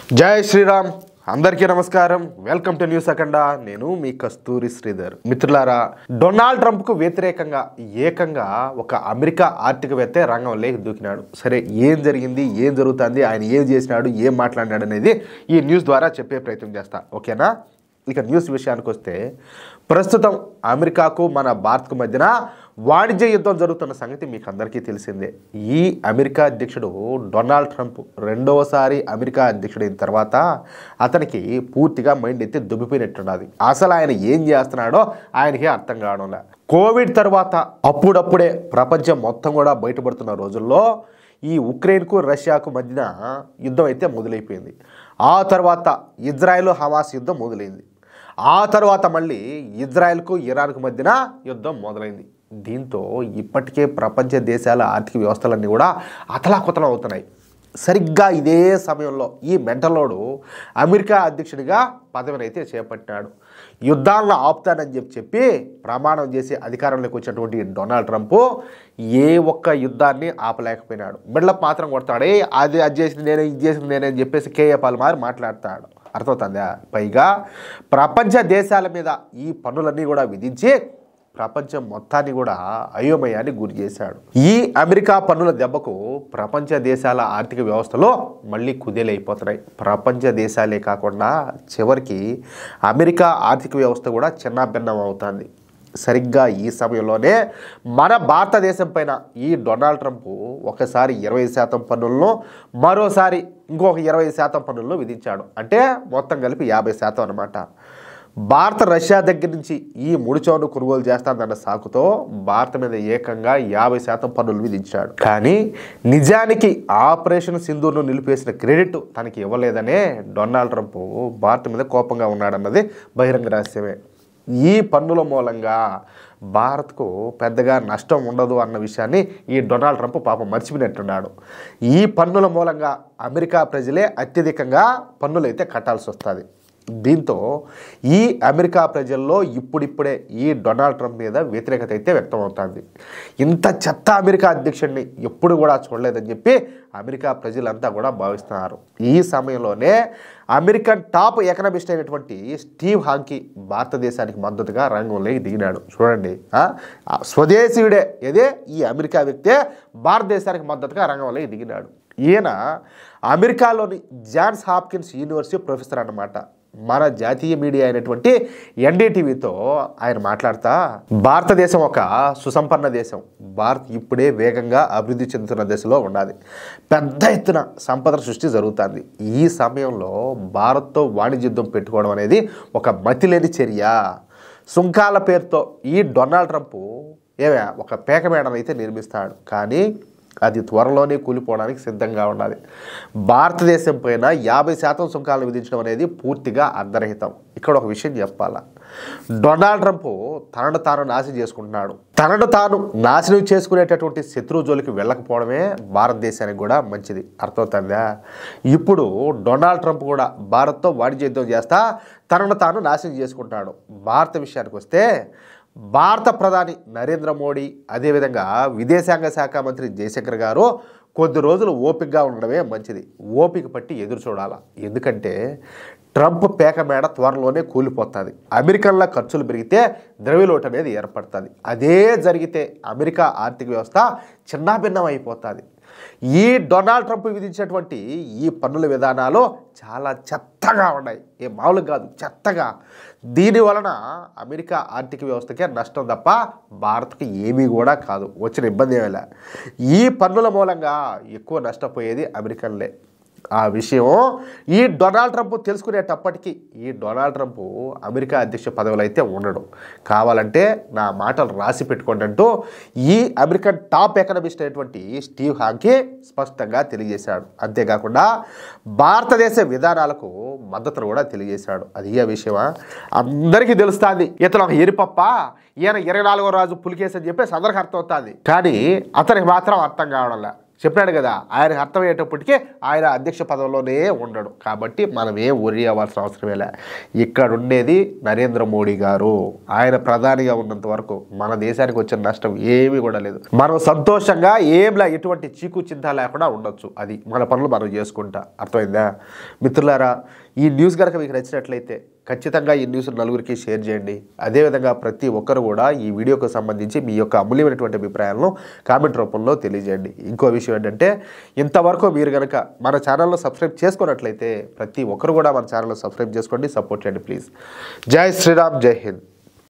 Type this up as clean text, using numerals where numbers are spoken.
జై శ్రీరామ్. అందరికీ నమస్కారం. వెల్కమ్ టు న్యూస్ అఖండ. నేను మీ కస్తూరి శ్రీధర్. మిత్రులారా, డొనాల్డ్ ట్రంప్కు వ్యతిరేకంగా ఏకంగా ఒక అమెరికా ఆర్థికవేత్త రంగంలోకి దూకినాడు. సరే, ఏం జరిగింది, ఏం జరుగుతుంది, ఆయన ఏం చేసినాడు, ఏం మాట్లాడినాడు అనేది ఈ న్యూస్ ద్వారా చెప్పే ప్రయత్నం చేస్తా. ఓకేనా? ఇక న్యూస్ విషయానికి వస్తే, ప్రస్తుతం అమెరికాకు మన భారత్కు మధ్యన వాణిజ్య యుద్ధం జరుగుతున్న సంగతి మీకు అందరికీ తెలిసిందే. ఈ అమెరికా అధ్యక్షుడు డొనాల్డ్ ట్రంప్ రెండవసారి అమెరికా అధ్యక్షుడైన తర్వాత అతనికి పూర్తిగా మైండ్ ఎత్తి దుబ్బిపోయినట్టున్నది. అసలు ఆయన ఏం చేస్తున్నాడో ఆయనకే అర్థం కావడంలే. కోవిడ్ తర్వాత అప్పుడప్పుడే ప్రపంచం మొత్తం కూడా బయటపడుతున్న రోజుల్లో ఈ ఉక్రెయిన్కు రష్యాకు మధ్యన యుద్ధం అయితే మొదలైపోయింది. ఆ తర్వాత ఇజ్రాయెల్ హమాస్ యుద్ధం మొదలైంది. ఆ తర్వాత మళ్ళీ ఇజ్రాయెల్కు ఇరాన్కు మధ్యన యుద్ధం మొదలైంది. దీంతో ఇప్పటికే ప్రపంచ దేశాల ఆర్థిక వ్యవస్థలన్నీ కూడా అతలాకుతలం అవుతున్నాయి. సరిగ్గా ఇదే సమయంలో ఈ మెంటలోడు అమెరికా అధ్యక్షుడిగా పదవినైతే చేపట్టాడు. యుద్ధాలను ఆపుతానని చెప్పి ప్రమాణం చేసి అధికారంలోకి వచ్చినటువంటి డొనాల్డ్ ట్రంప్ ఏ ఒక్క యుద్ధాన్ని ఆపలేకపోయినాడు. బిడ్డలకు మాత్రం కొడతాడే, అది చేసింది నేనే, ఇది చేసింది నేనే అని చెప్పేసి కేఏ పాల్మార్ మాట్లాడతాడు. అర్థమవుతుందా? పైగా ప్రపంచ దేశాల మీద ఈ పన్నులన్నీ కూడా విధించి ప్రపంచం మొత్తాన్ని కూడా అయోమయాన్ని గురి చేశాడు. ఈ అమెరికా పన్నుల దెబ్బకు ప్రపంచ దేశాల ఆర్థిక వ్యవస్థలో మళ్ళీ కుదేలైపోతున్నాయి. ప్రపంచ దేశాలే కాకుండా చివరికి అమెరికా ఆర్థిక వ్యవస్థ కూడా చిన్నాభిన్నం అవుతుంది. సరిగ్గా ఈ సమయంలోనే మన భారతదేశం పైన ఈ డొనాల్డ్ ట్రంప్ ఒకసారి 20% పన్నులను, మరోసారి ఇంకొక 20% పన్నులను విధించాడు. అంటే మొత్తం కలిపి 50% అన్నమాట. భారత రష్యా దగ్గర నుంచి ఈ ముడిచోను కొనుగోలు చేస్తానన్న సాకుతో భారత మీద ఏకంగా 50% పన్నులు విధించాడు. కానీ నిజానికి ఆపరేషన్ సింధూర్ను నిలిపేసిన క్రెడిట్ తనకి ఇవ్వలేదనే డొనాల్డ్ ట్రంప్ భారత్ మీద కోపంగా ఉన్నాడన్నది బహిరంగ రహస్యమే. ఈ పన్నుల మూలంగా భారత్కు పెద్దగా నష్టం ఉండదు అన్న విషయాన్ని ఈ డొనాల్డ్ ట్రంప్ పాపం మర్చిపోయినట్టున్నాడు. ఈ పన్నుల మూలంగా అమెరికా ప్రజలే అత్యధికంగా పన్నులు అయితే కట్టాల్సి వస్తుంది. దీంతో ఈ అమెరికా ప్రజల్లో ఇప్పుడిప్పుడే ఈ డొనాల్డ్ ట్రంప్ మీద వ్యతిరేకత అయితే వ్యక్తం అవుతుంది. ఇంత చెత్త అమెరికా అధ్యక్షుడిని ఎప్పుడు కూడా చూడలేదని చెప్పి అమెరికా ప్రజలంతా కూడా భావిస్తున్నారు. ఈ సమయంలోనే అమెరికన్ టాప్ ఎకనామిస్ట్ అయినటువంటి స్టీవ్ హాంకీ భారతదేశానికి మద్దతుగా రంగంలోకి దిగినాడు. చూడండి, స్వదేశీయుడే ఏదే ఈ అమెరికా వ్యక్తే భారతదేశానికి మద్దతుగా రంగంలోకి దిగినాడు. ఈయన అమెరికాలోని జాన్స్ హాప్కిన్స్ యూనివర్సిటీ ప్రొఫెసర్ అన్నమాట. మన జాతీయ మీడియా అయినటువంటి ఎన్డీటీవీతో ఆయన మాట్లాడుతా, భారతదేశం ఒక సుసంపన్న దేశం, భారత్ ఇప్పుడే వేగంగా అభివృద్ధి చెందుతున్న దశలో ఉన్నది, పెద్ద ఎత్తున సంపద సృష్టి జరుగుతుంది. ఈ సమయంలో భారత్తో వాణిజ్య యుద్ధం పెట్టుకోవడం అనేది ఒక మతిలేని చర్య. సుంకాల పేరుతో ఈ డొనాల్డ్ ట్రంప్ ఒక పేకమేడను అయితే నిర్మిస్తాడు. కానీ అది త్వరలోనే కూలిపోవడానికి సిద్ధంగా ఉండాలి. భారతదేశం పైన 50% సుంకాలను విధించడం అనేది పూర్తిగా అర్ధరహితం. ఇక్కడ ఒక విషయం చెప్పాలా, డొనాల్డ్ ట్రంప్ తనను తాను నాశనం చేసుకుంటున్నాడు. తనను తాను నాశనం చేసుకునేటటువంటి శత్రువు జోలికి వెళ్ళకపోవడమే భారతదేశానికి కూడా మంచిది. అర్థమవుతుందా? ఇప్పుడు డొనాల్డ్ ట్రంప్ కూడా భారత్తో వాణిజ్య యుద్ధం చేస్తా తనను తాను నాశనం చేసుకుంటాడు. భారత విషయానికి వస్తే భారత ప్రధాని నరేంద్ర మోడీ, అదేవిధంగా విదేశాంగ శాఖ మంత్రి జయశంకర్ గారు కొద్ది రోజులు ఓపికగా ఉండడమే మంచిది. ఓపిక పట్టి ఎదురు చూడాలా. ఎందుకంటే ట్రంప్ పేకమేడ త్వరలోనే కూలిపోతుంది. అమెరికన్ల ఖర్చులు పెరిగితే ద్రవ్యలోటు అనేది ఏర్పడుతుంది. అదే జరిగితే అమెరికా ఆర్థిక వ్యవస్థ చిన్నాభిన్నం అయిపోతుంది. ఈ డొనాల్డ్ ట్రంప్ విధించినటువంటి ఈ పన్నుల విధానాలు చాలా చెత్తగా ఉన్నాయి. ఏ మామూలుగా కాదు, చెత్తగా. దీని వలన అమెరికా ఆర్థిక వ్యవస్థకే నష్టం తప్ప భారత్కి ఏమీ కూడా కాదు, వచ్చిన ఇబ్బంది ఏమీ లే. ఈ పన్నుల మూలంగా ఎక్కువ నష్టపోయేది అమెరికన్లే. ఆ విషయం ఈ డొనాల్డ్ ట్రంప్ తెలుసుకునేటప్పటికీ ఈ డొనాల్డ్ ట్రంప్ అమెరికా అధ్యక్ష పదవులు అయితే ఉండడు. కావాలంటే నా మాటలు రాసి పెట్టుకోండి అంటూ ఈ అమెరికన్ టాప్ ఎకనామిస్ట్ అయినటువంటి స్టీవ్ హాంకీ స్పష్టంగా తెలియజేశాడు. అంతేకాకుండా భారతదేశ విధానాలకు మద్దతును కూడా తెలియజేశాడు. అది ఏ విషయమా అందరికీ తెలుస్తుంది. ఇతను ఒక ఎరిపప్ప, ఈయన 24వ రాజు పులికేసి అని చెప్పేసి అందరికి అర్థమవుతుంది. కానీ అతనికి మాత్రం అర్థం కావడంలే. చెప్పాడు కదా, ఆయనకు అర్థమయ్యేటప్పటికే ఆయన అధ్యక్ష పదవిలోనే ఉండడు. కాబట్టి మనం ఏం worry అవ్వాల్సిన అవసరమే లే. ఇక్కడ ఉండేది నరేంద్ర మోడీ గారు. ఆయన ప్రధానిగా ఉన్నంత వరకు మన దేశానికి వచ్చిన నష్టం ఏమీ కూడా లేదు. మనం సంతోషంగా ఏంలా ఎటువంటి చీకు చింత లేకుండా ఉండొచ్చు. అది మన పనులు మనం చేసుకుంటా. అర్థమైందా మిత్రులారా? ఈ న్యూస్ కనుక మీకు నచ్చినట్లయితే ఖచ్చితంగా ఈ న్యూస్ నలుగురికి షేర్ చేయండి. అదేవిధంగా ప్రతి ఒక్కరు కూడా ఈ వీడియోకు సంబంధించి మీ యొక్క అమూల్యమైనటువంటి అభిప్రాయాలను కామెంట్ రూపంలో తెలియజేయండి. ఇంకో విషయం ఏంటంటే, ఇంతవరకు మీరు కనుక మన ఛానల్లో సబ్స్క్రైబ్ చేసుకున్నట్లయితే ప్రతి ఒక్కరు కూడా మన ఛానల్లో సబ్స్క్రైబ్ చేసుకోండి, సపోర్ట్ చేయండి ప్లీజ్. జై శ్రీరామ్, జై హింద్.